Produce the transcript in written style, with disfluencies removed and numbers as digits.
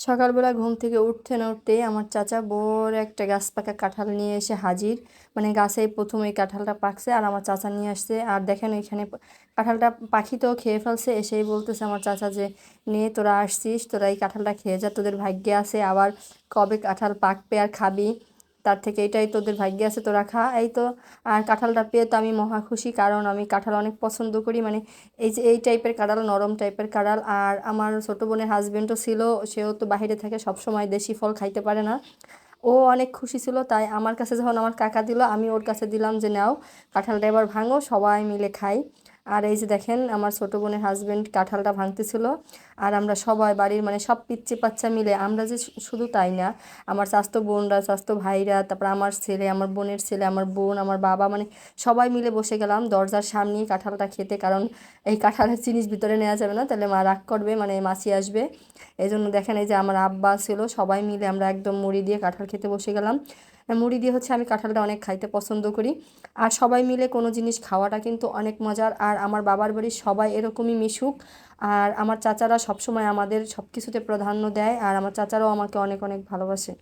সকালবেলা ঘুম থেকে উঠতে না উঠতেই আমার চাচা বড় একটা গাছ পাকা কাঁঠাল নিয়ে এসে হাজির। মানে গাছেই প্রথম এই কাঁঠালটা পাকছে আর আমার চাচা নিয়ে আসছে। আর দেখেন এখানে কাঁঠালটা পাখি তো খেয়ে ফেলছে, এসেই বলতেছে আমার চাচা যে নে তোরা আসছিস, তোরা এই কাঁঠালটা খেয়ে যা, তোদের ভাগ্যে আছে আবার কবে কাঁঠাল পাকবে আর খাবি, তার থেকে এটাই তোদের ভাগ্যে আছে, তোরা খা। এই তো। আর কাঁঠালটা পেয়ে তো আমি মহা খুশি, কারণ আমি কাঁঠাল অনেক পছন্দ করি। মানে এই যে এই টাইপের কাঁঠাল, নরম টাইপের কাঁঠাল। আর আমার ছোটো বোনের হাজবেন্ডও ছিল, সেও তো বাইরে থাকে, সব সময় দেশি ফল খাইতে পারে না। ও অনেক খুশি ছিল, তাই আমার কাছে যখন আমার কাকা দিল আমি ওর কাছে দিলাম যে নাও কাঁঠালটা এবার ভাঙো, সবাই মিলে খাই। আর এই যে দেখেন আমার ছোটো বোনের হাজবেন্ড কাঁঠালটা ভাঙতেছিল, আর আমরা সবাই বাড়ির মানে সব পিচ্চি বাচ্চা মিলে, আমরা যে শুধু তাই না, আমার চাচাতো বোনরা, চাচাতো ভাইরা, তারপর আমার ছেলে, আমার বোনের ছেলে, আমার বোন, আমার বাবা, মানে সবাই মিলে বসে গেলাম দরজার সামনেই কাঁঠালটা খেতে। কারণ এই কাঁঠালের জিনিস ভিতরে নেওয়া যাবে না, তাহলে মা রাগ করবে, মানে মাছি আসবে। এই জন্য দেখেন এই যে আমার আব্বা ছিল, সবাই মিলে আমরা একদম মুড়ি দিয়ে কাঁঠাল খেতে বসে গেলাম। মুড়ি দিয়ে হচ্ছে আমি কাঁঠালটা অনেক খাইতে পছন্দ করি। আর সবাই মিলে কোনো জিনিস খাওয়াটা কিন্তু অনেক মজার। আর আমার বাবার বাড়ির সবাই এরকমই মিশুক। আর আমার চাচারা সবসময় আমাদের সব কিছুতে প্রাধান্য দেয়, আর আমার চাচারাও আমাকে অনেক অনেক ভালোবাসে।